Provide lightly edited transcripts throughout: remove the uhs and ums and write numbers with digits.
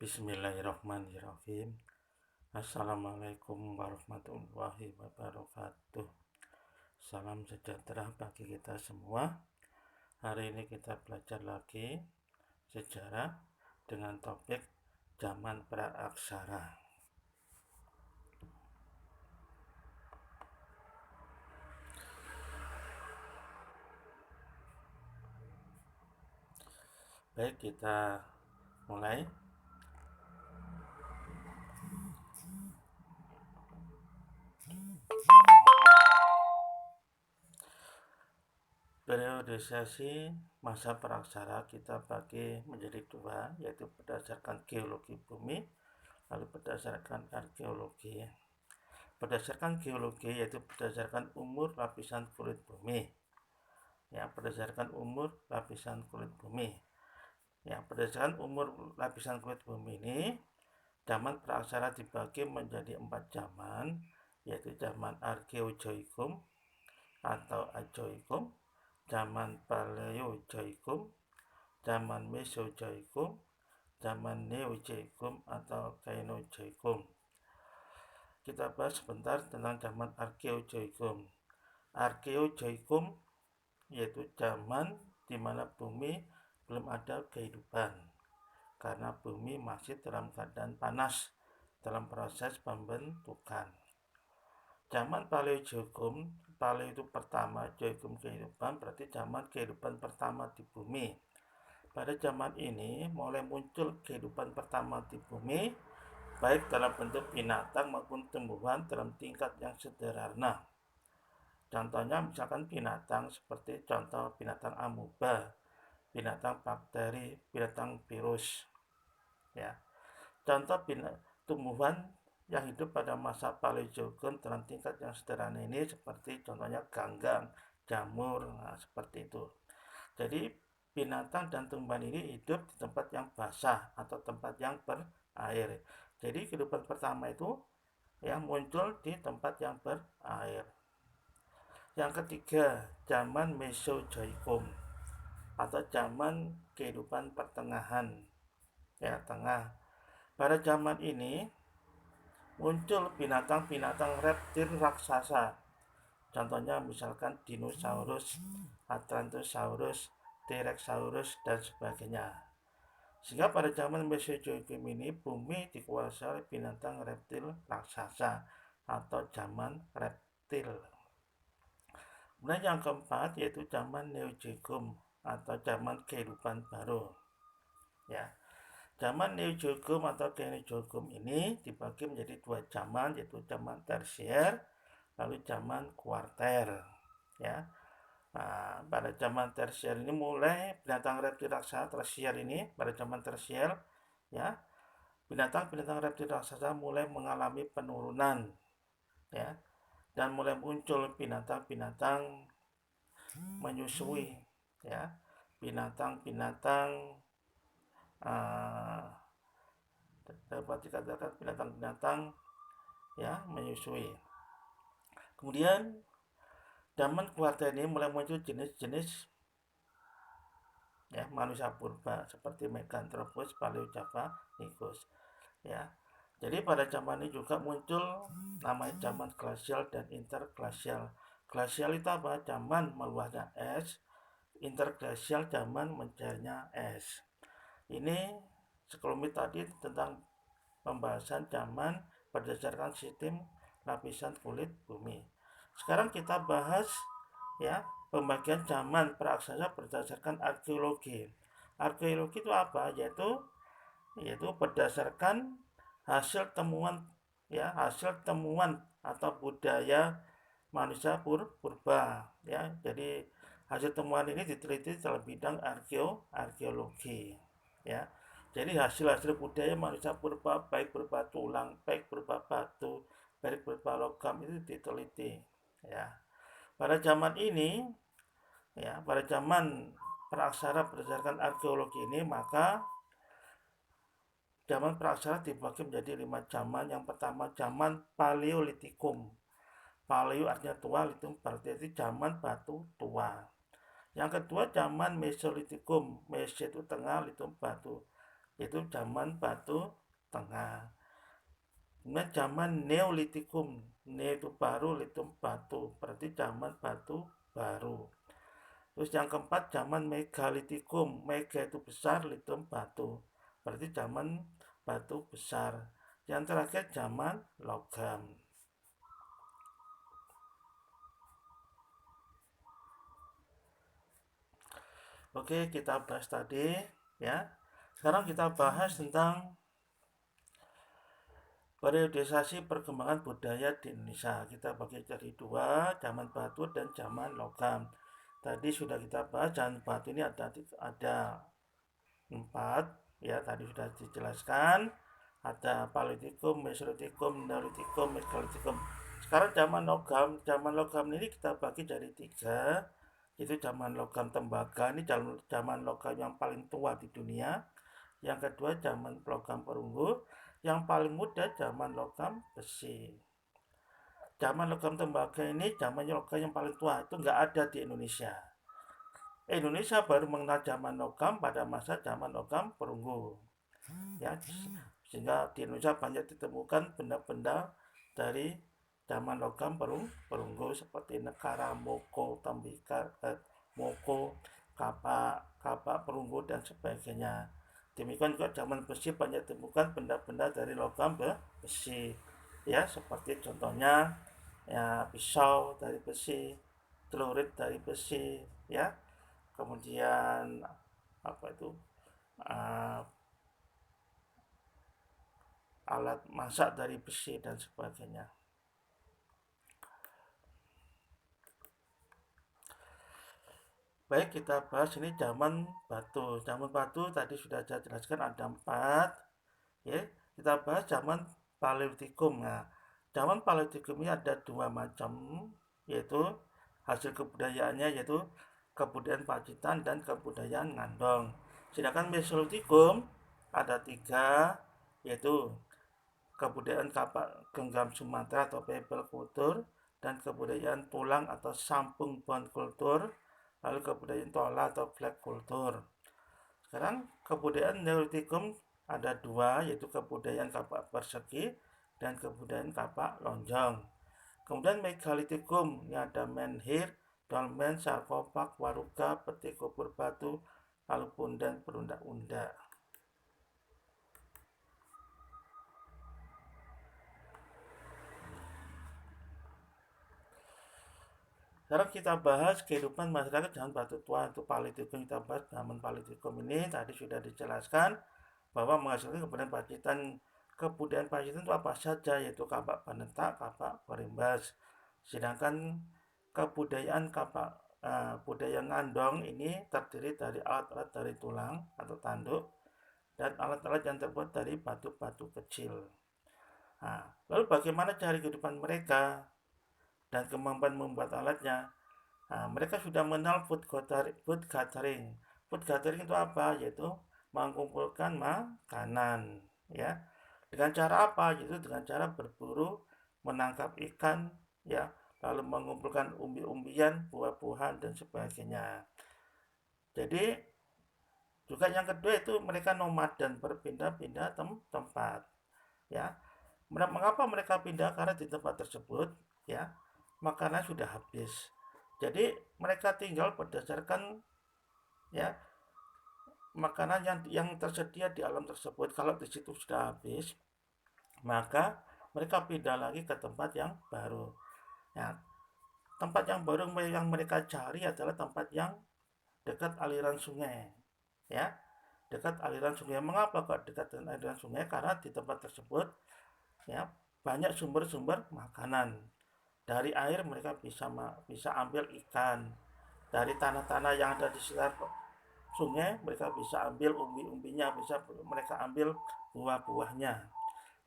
Bismillahirrahmanirrahim. Assalamualaikum warahmatullahi wabarakatuh. Salam sejahtera bagi kita semua. Hari ini kita belajar lagi sejarah dengan topik zaman praaksara. Baik, kita mulai. Periodisasi masa praaksara kita bagi menjadi dua, yaitu berdasarkan geologi bumi, lalu berdasarkan arkeologi. Berdasarkan geologi yaitu berdasarkan umur lapisan kulit bumi. Berdasarkan umur lapisan kulit bumi. Berdasarkan umur lapisan kulit bumi ini, zaman praaksara dibagi menjadi 4 zaman, yaitu zaman Archeozoikum atau Ajoikum, zaman Paleozoikum, zaman Mesozoikum, zaman Neozoikum atau Cainozoikum. Kita bahas sebentar tentang zaman Archeozoikum. Archeozoikum yaitu zaman di mana bumi belum ada kehidupan, karena bumi masih dalam keadaan panas dalam proses pembentukan. Zaman Paleozoikum, Paleo itu pertama, Zoikum kehidupan, berarti zaman kehidupan pertama di bumi. Pada zaman ini mulai muncul kehidupan pertama di bumi, baik dalam bentuk binatang maupun tumbuhan dalam tingkat yang sederhana. Contohnya misalkan binatang seperti contoh binatang amuba, binatang bakteri, binatang virus. Contoh tumbuhan yang hidup pada masa Paleozoikum dalam tingkat yang sederhana ini seperti contohnya ganggang, jamur, seperti itu. Jadi binatang dan tumbuhan ini hidup di tempat yang basah atau tempat yang berair. Jadi kehidupan pertama itu yang muncul di tempat yang berair. Yang ketiga, zaman Mesozoikum atau zaman kehidupan pertengahan, tengah. Pada zaman ini muncul binatang-binatang reptil raksasa. Contohnya misalkan dinosaurus, Atlantosaurus, T-Rexaurus, dan sebagainya. Sehingga pada zaman Mesozoikum ini bumi dikuasai oleh binatang reptil raksasa atau zaman reptil. Kemudian yang keempat yaitu zaman Neozoikum atau zaman kehidupan baru. Zaman Neozoikum atau Cainozoikum ini dibagi menjadi dua zaman, yaitu zaman tersier lalu zaman kuarter. Pada zaman tersier ini mulai binatang reptil raksasa tersier ini, pada zaman tersier binatang-binatang reptil raksasa mulai mengalami penurunan, dan mulai muncul binatang-binatang menyusui, binatang-binatang dapat dikatakan binatang-binatang menyusui. Kemudian zaman kuarter ini mulai muncul jenis-jenis manusia purba seperti Meganthropus, Paleojavanicus. Jadi pada zaman ini juga muncul namanya zaman glasial dan interglasial. Glasial itu apa? Zaman meluasnya es. Interglasial zaman mencairnya es. Ini sekelumit tadi tentang pembahasan zaman berdasarkan sistem lapisan kulit bumi. Sekarang kita bahas pembagian zaman praaksara berdasarkan arkeologi. Arkeologi itu apa? Yaitu berdasarkan hasil temuan atau budaya manusia purba. Jadi hasil temuan ini diteliti dalam bidang arkeologi. Jadi hasil-hasil budaya manusia purba baik berupa tulang, baik berupa batu, baik berupa logam itu diteliti. Pada zaman ini, pada zaman praaksara berdasarkan arkeologi ini, maka zaman praaksara dibagi menjadi 5 zaman. Yang pertama zaman Paleolitikum. Paleo artinya tua, litum berarti zaman batu tua. Yang kedua zaman Mesolitikum. Meso itu tengah, litum batu. yaitu zaman batu tengah. Kemudian zaman Neolitikum, ne itu baru, litum batu, berarti zaman batu baru. Terus yang keempat zaman Megalitikum, mega itu besar, litum batu, berarti zaman batu besar. Yang terakhir zaman logam. Oke, kita bahas tadi ya. Sekarang kita bahas tentang periodisasi perkembangan budaya di Indonesia. Kita bagi jadi dua, zaman batu dan zaman logam. Tadi sudah kita bahas zaman batu ini ada empat, ya tadi sudah dijelaskan. Ada Paleolitikum, Mesolitikum, Neolitikum, Megalitikum. Sekarang zaman logam ini kita bagi jadi tiga. Itu zaman logam tembaga, ini zaman logam yang paling tua di dunia. Yang kedua zaman logam perunggu, yang paling muda zaman logam besi. Zaman logam tembaga ini zaman logam yang paling tua, itu nggak ada di Indonesia. Indonesia baru mengenal zaman logam pada masa zaman logam perunggu. Ya, sehingga di Indonesia banyak ditemukan benda-benda dari zaman logam perunggu seperti nekara, moko, tembikar, moko, kapak perunggu dan sebagainya. Demikian juga zaman besi banyak ditemukan benda-benda dari logam besi, ya seperti contohnya ya pisau dari besi, celurit dari besi, ya kemudian apa itu uh, alat masak dari besi dan sebagainya. Baik, kita bahas ini zaman batu. Zaman batu tadi sudah saya jelaskan ada empat. Ya, kita bahas zaman Paleolitikum. Nah, zaman Paleolitikum ini ada dua macam, yaitu hasil kebudayaannya yaitu kebudayaan Pacitan dan kebudayaan Ngandong. Sedangkan Mesolitikum ada tiga, yaitu kebudayaan kapak genggam Sumatera atau people kultur, dan kebudayaan tulang atau sampung bone kultur, lalu kebudayaan tola atau flag kultur. Sekarang kebudayaan Neolitikum ada dua, yaitu kebudayaan kapak persegi dan kebudayaan kapak lonjong. Kemudian Megalitikum, ini ada menhir, dolmen, sarkofag, waruga, peti kubur batu, lalu pundan, perunda-unda. Sekarang kita bahas kehidupan masyarakat zaman batu tua itu Paleolitikum. Kita bahas zaman Paleolitikum ini tadi sudah dijelaskan bahwa menghasilkan kebudayaan Pacitan itu apa saja, yaitu kapak penetak, kapak perimbas. Sedangkan kebudayaan budaya Ngandong ini terdiri dari alat-alat dari tulang atau tanduk dan alat-alat yang terbuat dari batu-batu kecil. Nah, lalu bagaimana cara kehidupan mereka dan kemampuan membuat alatnya? Nah, mereka sudah mengenal food gathering. Food gathering itu apa? Yaitu mengumpulkan makanan, ya. Dengan cara apa? Yaitu dengan cara berburu, menangkap ikan, ya, lalu mengumpulkan umbi-umbian, buah-buahan dan sebagainya. Jadi juga yang kedua itu mereka nomad dan berpindah-pindah tempat, ya. Mengapa mereka pindah? Karena di tempat tersebut, ya, makanan sudah habis. Jadi mereka tinggal berdasarkan, ya, makanan yang tersedia di alam tersebut. Kalau di situ sudah habis, maka mereka pindah lagi ke tempat yang baru. Ya, tempat yang baru yang mereka cari adalah tempat yang dekat aliran sungai, ya, dekat aliran sungai. Mengapa kok dekat dengan aliran sungai? Karena di tempat tersebut, ya, banyak sumber-sumber makanan. Dari air mereka bisa ambil ikan. Dari tanah-tanah yang ada di sekitar sungai mereka bisa ambil umbi-umbinya, bisa mereka ambil buah-buahnya.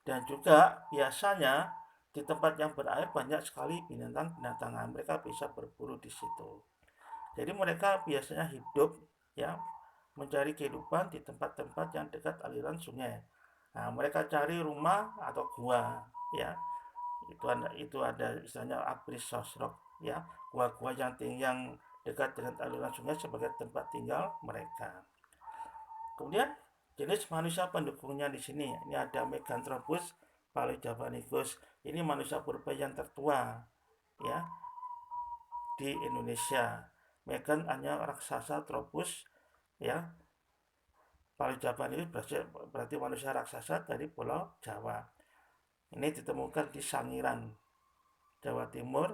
Dan juga biasanya di tempat yang berair banyak sekali binatang-binatang, mereka bisa berburu di situ. Jadi mereka biasanya hidup, ya, mencari kehidupan di tempat-tempat yang dekat aliran sungai. Nah, mereka cari rumah atau gua, ya, itu ada istilahnya abris sosrok, ya, gua-gua yang dekat dengan aliran sungai sebagai tempat tinggal mereka. Kemudian Jenis manusia pendukungnya di sini, ini ada Meganthropus paleojavanicus. Ini manusia purba yang tertua ya di Indonesia. Megan hanya raksasa tropus ya. Paleojavanicus berarti manusia raksasa dari Pulau Jawa. Ini ditemukan di Sangiran, Jawa Timur.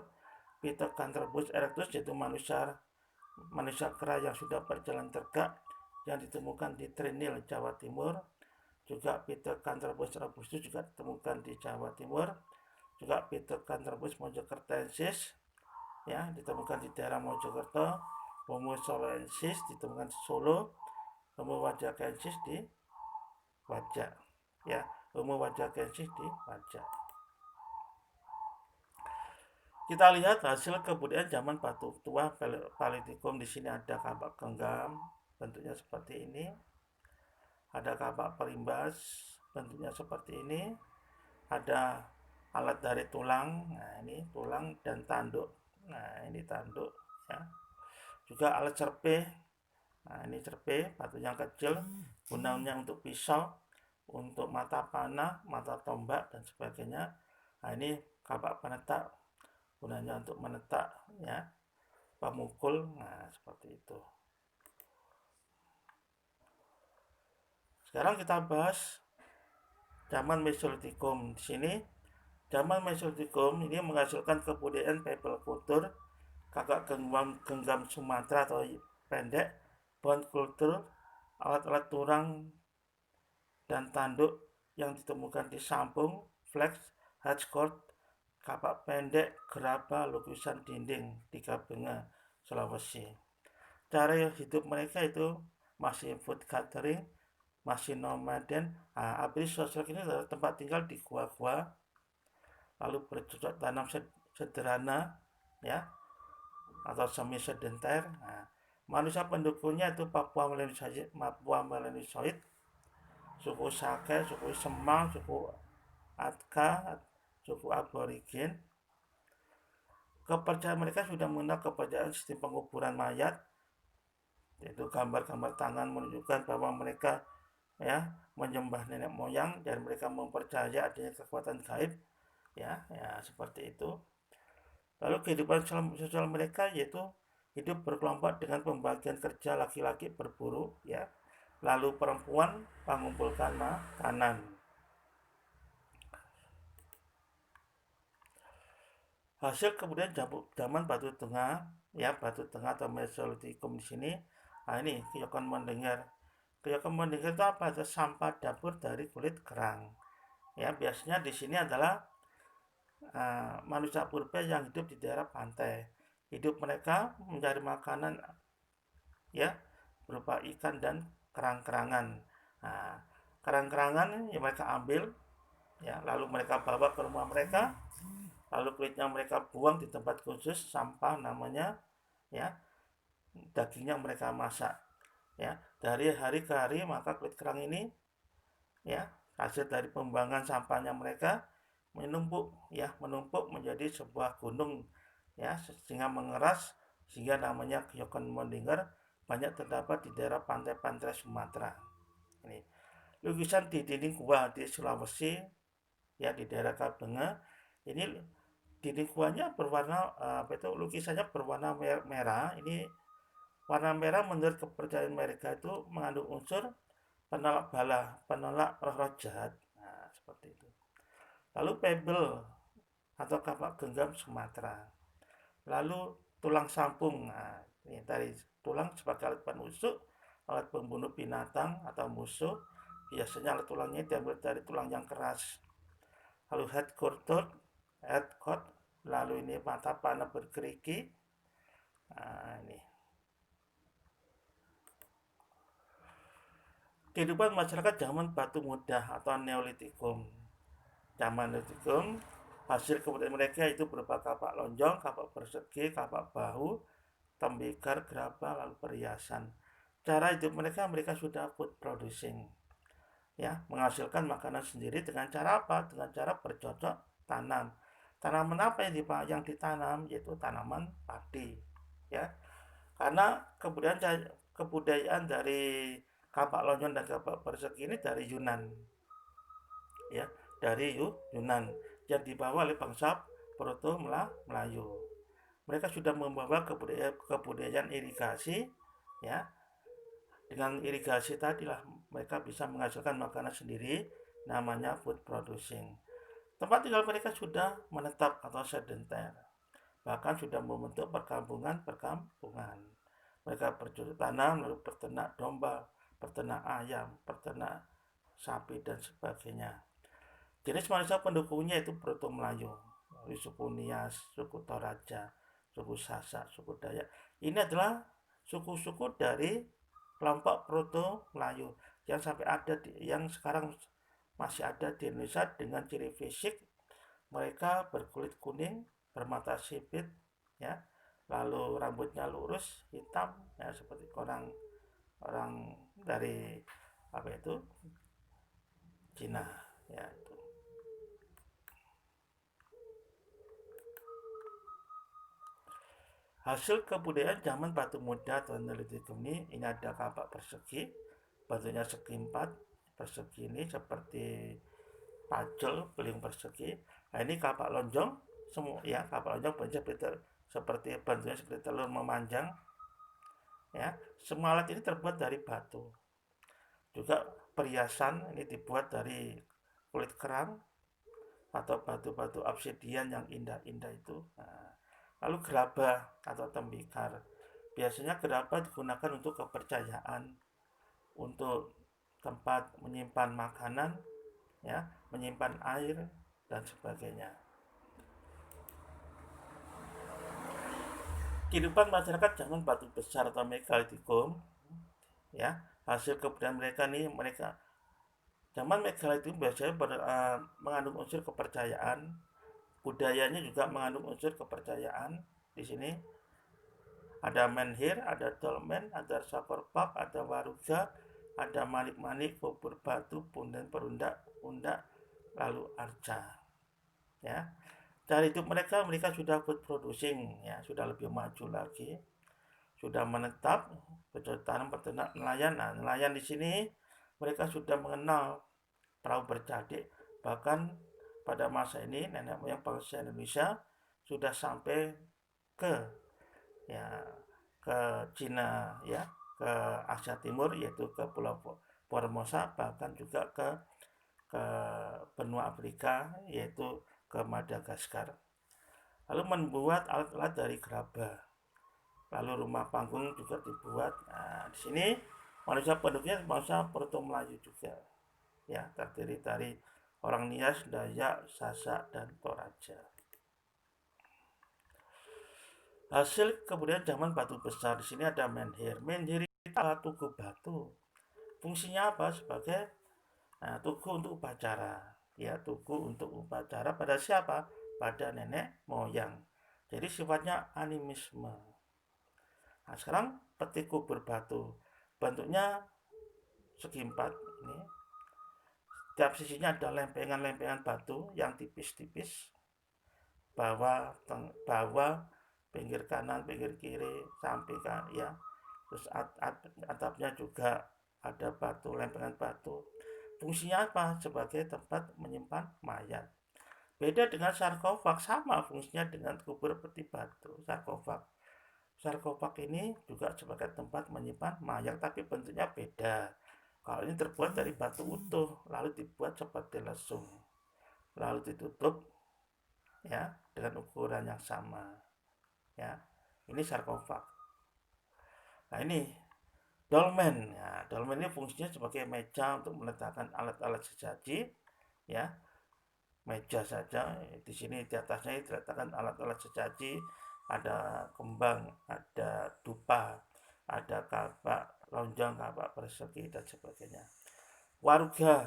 Pithecanthropus erectus yaitu manusia kera yang sudah berjalan tegak yang ditemukan di Trinil, Jawa Timur. Juga Pithecanthropus robustus juga ditemukan di Jawa Timur. Juga Pithecanthropus mojokertensis ya ditemukan di daerah Mojokerto. Homo soloensis ditemukan di Solo. Homo wajakensis di Wajak ya. Homo wajakensis di Wajak. Kita lihat hasil kebudayaan zaman batu tua Paleolitikum. Di sini ada kabak genggam, bentuknya seperti ini. Ada kabak perimbas, bentuknya seperti ini. Ada alat dari tulang, nah ini tulang dan tanduk. Nah ini tanduk ya. Juga alat cerpe. Nah ini cerpe, batu yang kecil, gunanya untuk pisau, untuk mata panah, mata tombak dan sebagainya. Nah ini kabak penetak, gunanya untuk menetak ya, pemukul. Nah seperti itu. Sekarang kita bahas zaman Mesolitikum. Di sini zaman Mesolitikum ini menghasilkan kebudayaan people kultur, kakak genggam Sumatera atau pendek, bone kultur, alat-alat turang dan tanduk yang ditemukan di Sampung, Flex, Hatchcourt, kapak pendek, gerabah, lukisan dinding di Kabinga, Sulawesi. Cara hidup mereka itu masih food gathering, masih nomaden. Nah, abis sosial ini adalah tempat tinggal di gua-gua, lalu bercocok tanam sederhana ya atau semi sedenter. Nah, manusia pendukungnya itu Papua Melanosoid, suku Sake, suku Semang, suku Atka, suku Aborigin. Kepercayaan mereka sudah mengenal kepercayaan sistem penguburan mayat, yaitu gambar-gambar tangan menunjukkan bahwa mereka ya menyembah nenek moyang dan mereka mempercaya adanya kekuatan gaib ya seperti itu. Lalu kehidupan sosial mereka yaitu hidup berkelompok dengan pembagian kerja, laki-laki berburu ya, lalu perempuan mengumpulkan makanan. Hasil kemudian zaman batu tengah ya, batu tengah atau Mesolitikum di sini. Nah ini keyokan mendengar itu apa? Itu sampah dapur dari kulit kerang. Ya biasanya di sini adalah manusia purba yang hidup di daerah pantai. Hidup mereka mencari makanan ya berupa ikan dan kerang-kerangan. Nah, kerang-kerangan yang mereka ambil ya, lalu mereka bawa ke rumah mereka, lalu kulitnya mereka buang di tempat khusus sampah namanya ya, dagingnya mereka masak ya. Dari hari ke hari maka kulit kerang ini ya hasil dari pembuangan sampahnya mereka menumpuk menjadi sebuah gunung ya, sehingga mengeras, sehingga namanya Keyokan Mondinger banyak terdapat di daerah pantai-pantai Sumatera. Ini lukisan di dinding gua di Sulawesi ya, di daerah Kabinga. Ini dinding guanya berwarna lukisannya berwarna merah. Ini warna merah menurut kepercayaan mereka itu mengandung unsur penolak bala, penolak roh-roh jahat. Nah, seperti itu. Lalu pebble atau kapak genggam Sumatera. Lalu tulang sampung. Nah, ini dari tulang sebagai alat penusuk, alat pembunuh binatang atau musuh. Biasanya alat tulangnya diambil dari tulang yang keras. Lalu headcourt, lalu ini mata panah bergerigi. Nah, ini kehidupan masyarakat zaman batu muda atau Neolitikum. Zaman Neolitikum, hasil kebudayaan mereka itu berupa kapak lonjong, kapak persegi, kapak bahu, tembikar, gerabah, lalu perhiasan. Cara hidup mereka sudah food producing ya, menghasilkan makanan sendiri dengan cara apa? Dengan cara bercocok tanam. Tanaman apa yang ditanam? Yaitu tanaman padi ya. Karena kebudayaan dari kapak lonjong dan kapak persegi ini dari Yunan, ya, dari Yunan yang dibawa oleh bangsa Proto Melayu. Mereka sudah membawa kebudayaan irigasi, ya. Dengan irigasi tadilah mereka bisa menghasilkan makanan sendiri, namanya food producing. Tempat tinggal mereka sudah menetap atau sedenter, bahkan sudah membentuk perkampungan. Mereka bercocok tanam, lalu peternak domba, peternak ayam, peternak sapi, dan sebagainya. Jenis manusia pendukungnya itu Proto Melayu, suku Nias, suku Toraja, suku Sasak, suku Dayak. Ini adalah suku-suku dari kelompok Proto Melayu yang sampai ada yang sekarang masih ada di Indonesia dengan ciri fisik mereka berkulit kuning, bermata sipit, ya, lalu rambutnya lurus, hitam, ya, seperti orang orang dari apa itu Cina, ya. Hasil kebudayaan zaman batu muda atau Neolitik ini ada kapak persegi, bentuknya segi empat, persegi ini seperti pacul, beling persegi. Nah, ini kapak lonjong, semua ya, kapak lonjong bentuknya seperti telur memanjang, ya. Semua alat ini terbuat dari batu. Juga perhiasan ini dibuat dari kulit kerang atau batu-batu obsidian yang indah-indah itu. Nah, lalu gerabah atau tembikar. Biasanya gerabah digunakan untuk kepercayaan, untuk tempat menyimpan makanan, ya, menyimpan air dan sebagainya. Kehidupan masyarakat zaman batu besar atau megalitikum, ya, hasil kebudayaan mereka nih, mereka zaman megalitikum biasanya mengandung unsur kepercayaan, budayanya juga mengandung unsur kepercayaan. Di sini ada menhir, ada dolmen, ada sakorpak, ada waruga, ada manik-manik, kubur batu, punden, perundak, undak, lalu arca, ya. Cara hidup mereka sudah food producing, ya, sudah lebih maju lagi, sudah menetap, bercocok tanam, peternak, nelayan. Nah, nelayan di sini mereka sudah mengenal perahu bercadik. Bahkan pada masa ini nenek moyang bangsa Indonesia sudah sampai ke, ya, ke Cina, ya, ke Asia Timur, yaitu ke Pulau Formosa, bahkan juga ke benua Afrika, yaitu ke Madagaskar. Lalu membuat alat-alat dari gerabah. Lalu rumah panggung juga dibuat. Nah, di sini manusia penduduknya manusia Proto Melayu juga, ya, terdiri dari orang Nias, Dayak, Sasak, dan Toraja. Hasil kemudian zaman batu besar, di sini ada menhir. Menhir itu tugu batu. Fungsinya apa? Sebagai tugu untuk upacara. Ya, tugu untuk upacara pada siapa? Pada nenek moyang. Jadi sifatnya animisme. Nah, sekarang peti kubur batu. Bentuknya segi empat ini. Tiap sisinya ada lempengan-lempengan batu yang tipis-tipis. Bawah, pinggir kanan, pinggir kiri, samping kan, ya. Terus atapnya juga ada batu, lempengan batu. Fungsinya apa? Sebagai tempat menyimpan mayat. Beda dengan sarkofag, sama fungsinya dengan kubur peti batu. Sarkofag ini juga sebagai tempat menyimpan mayat, tapi bentuknya beda. Kalau ini terbuat dari batu utuh, lalu dibuat seperti lesung, lalu ditutup, ya, dengan ukuran yang sama, ya. Ini sarkofag. Nah, ini dolmen. Ya, dolmen ini fungsinya sebagai meja untuk meletakkan alat-alat sesaji, ya. Meja saja. Di sini di atasnya diletakkan alat-alat sesaji, ada kembang, ada dupa, ada kapak lonjong, kapak persegi, dan sebagainya. Waruga.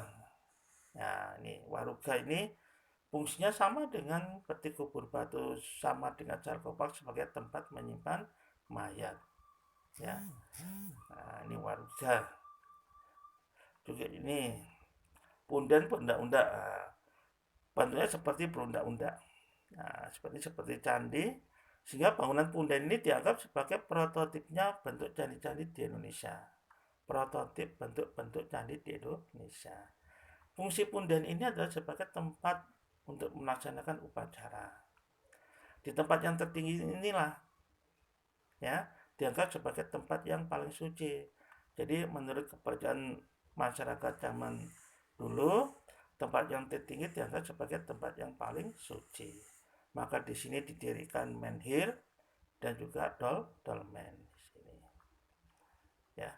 Nah, ini waruga ini fungsinya sama dengan peti kubur batu, sama dengan sarkofag sebagai tempat menyimpan mayat, ya. Nah, ini waruga. Juga ini punden, undak-undak. Bentuknya seperti berundak-undak. Nah, seperti candi, sehingga bangunan punden ini dianggap sebagai prototipnya bentuk candi-candi di Indonesia. prototip bentuk-bentuk candi di Indonesia. Fungsi punden ini adalah sebagai tempat untuk melaksanakan upacara. Di tempat yang tertinggi inilah ya dianggap sebagai tempat yang paling suci. Jadi menurut kepercayaan masyarakat zaman dulu, tempat yang tertinggi dianggap sebagai tempat yang paling suci. Maka di sini didirikan menhir dan juga dolmen di sini. Ya.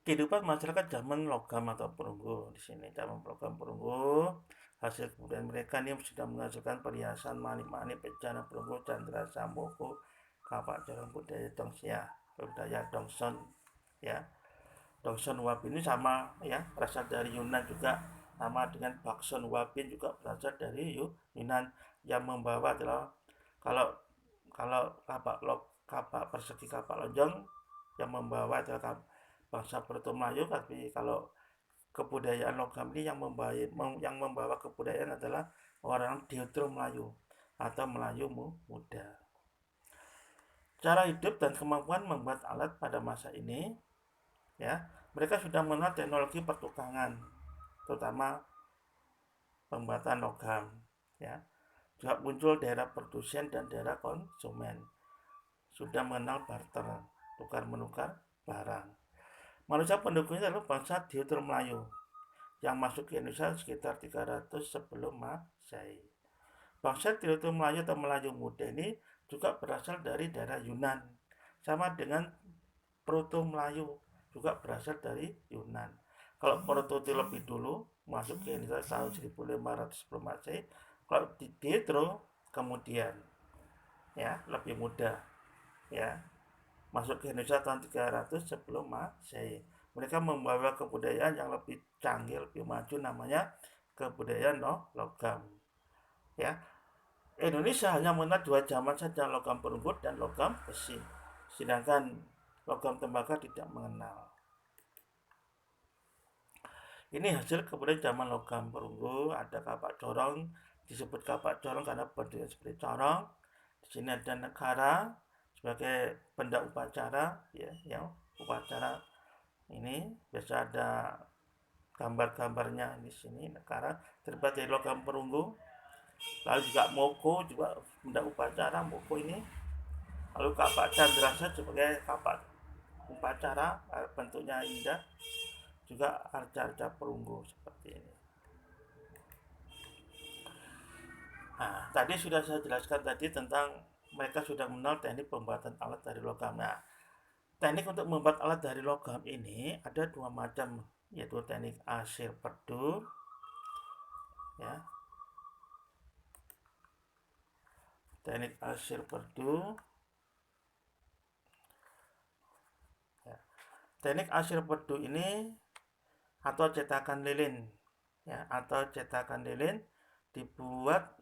Kehidupan masyarakat zaman logam atau perunggu di sini, zaman logam perunggu, hasil kemudian mereka ini sudah menghasilkan perhiasan manik-manik, bejana perunggu, candra samboku, kapak jalan budaya Dongsia, budaya Dongson, ya. Dongson Wabin ini sama ya, berasal dari Yunan juga, sama dengan Bakson Wabin juga berasal dari Yunan. Yang membawa adalah kalau kalau kapak persegi kapak lonjong yang membawa adalah bangsa Proto Melayu, tapi kalau kebudayaan logam ini yang membawa kebudayaan adalah orang Deutero Melayu atau Melayu muda. Cara hidup dan kemampuan membuat alat pada masa ini, ya, mereka sudah mengenal teknologi pertukangan, terutama pembuatan logam, ya. Juga muncul daerah produsen dan daerah konsumen. Sudah mengenal barter, tukar menukar barang. Manusia pendukungnya adalah bangsa Deutero Melayu yang masuk ke Indonesia sekitar 300 sebelum Masehi. Bangsa Deutero Melayu atau Melayu muda ini juga berasal dari daerah Yunan, sama dengan Proto Melayu juga berasal dari Yunan. Kalau Proto itu lebih dulu masuk ke Indonesia tahun 1500 sebelum Masehi, kalau di Deutero kemudian ya lebih muda ya masuk ke Indonesia tahun 300 sebelum Masehi. Mereka membawa kebudayaan yang lebih canggih, lebih maju, namanya kebudayaan logam. Ya, Indonesia hanya mengenal dua zaman saja, logam perunggu dan logam besi. Sedangkan logam tembaga tidak mengenal. Ini hasil kemudian zaman logam perunggu, ada kapak corong, disebut kapak corong karena bentuknya seperti corong. Di sini ada negara sebagai benda upacara, ya, yang upacara ini biasa ada gambar-gambarnya di sini, negara terbuat dari logam perunggu. Lalu juga moko juga benda upacara, moko ini. Lalu kapak candrasa sebagai kapak upacara, bentuknya indah, juga arca-arca perunggu seperti ini. Nah, tadi sudah saya jelaskan tadi tentang mereka sudah mengenal teknik pembuatan alat dari logam. Nah, teknik untuk membuat alat dari logam ini ada dua macam, yaitu teknik asir pedu, ya, teknik asir pedu, ya. Teknik asir pedu ini atau cetakan lilin, ya, atau cetakan lilin dibuat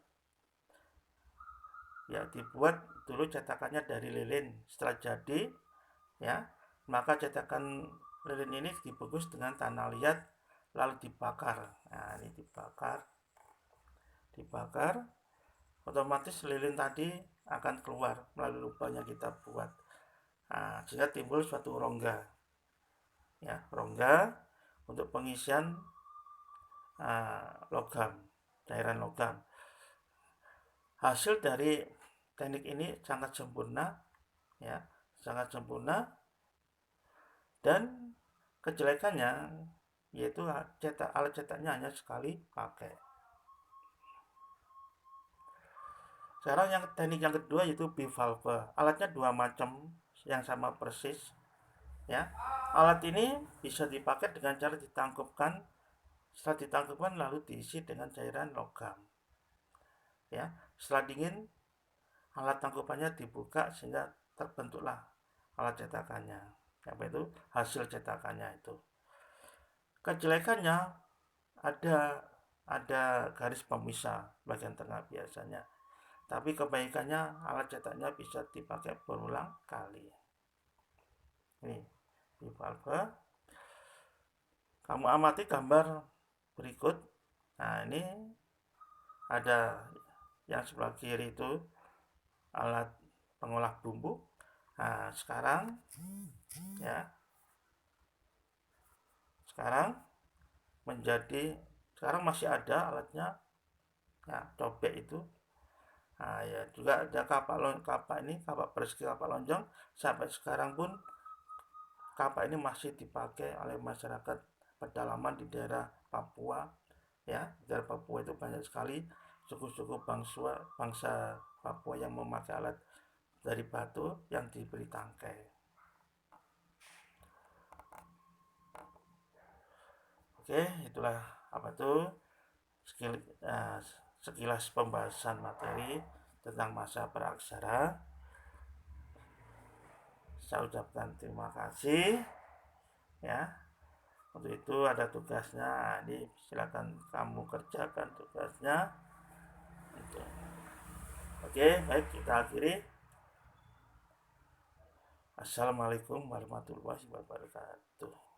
dulu cetakannya dari lilin. Setelah jadi, ya, maka cetakan lilin ini dibungkus dengan tanah liat lalu dibakar. Nah, ini dibakar, otomatis lilin tadi akan keluar melalui lubang yang kita buat. Nah, sehingga timbul suatu rongga, ya, rongga untuk pengisian logam, cairan logam. Hasil dari teknik ini sangat sempurna, ya, sangat sempurna, dan kejelekannya yaitu alat cetaknya hanya sekali pakai. Sekarang teknik yang kedua yaitu bivalve. Alatnya dua macam yang sama persis, ya. Alat ini bisa dipakai dengan cara ditangkupkan. Setelah ditangkupkan lalu diisi dengan cairan logam, ya. Setelah dingin, alat tangkupannya dibuka sehingga terbentuklah alat cetakannya. Apa itu? Hasil cetakannya itu. Kejelekannya ada garis pemisah bagian tengah biasanya. Tapi kebaikannya alat cetaknya bisa dipakai berulang kali. Ini bivalve. Kamu amati gambar berikut. Nah, ini ada yang sebelah kiri itu alat pengolah bumbu. Nah, sekarang ya, sekarang masih ada alatnya. Nah, cobek itu. Nah, ya juga ada kapak persegi, kapak lonjong. Sampai sekarang pun kapak ini masih dipakai oleh masyarakat pedalaman di daerah Papua. Ya, di daerah Papua itu banyak sekali suku-suku bangsa Papua yang memakai alat dari batu yang diberi tangkai. Oke, itulah apa tuh sekilas pembahasan materi tentang masa praksara. Saya ucapkan terima kasih ya. Untuk itu ada tugasnya. Jadi silakan kamu kerjakan tugasnya. Oke, baik, kita akhiri. Assalamualaikum warahmatullahi wabarakatuh.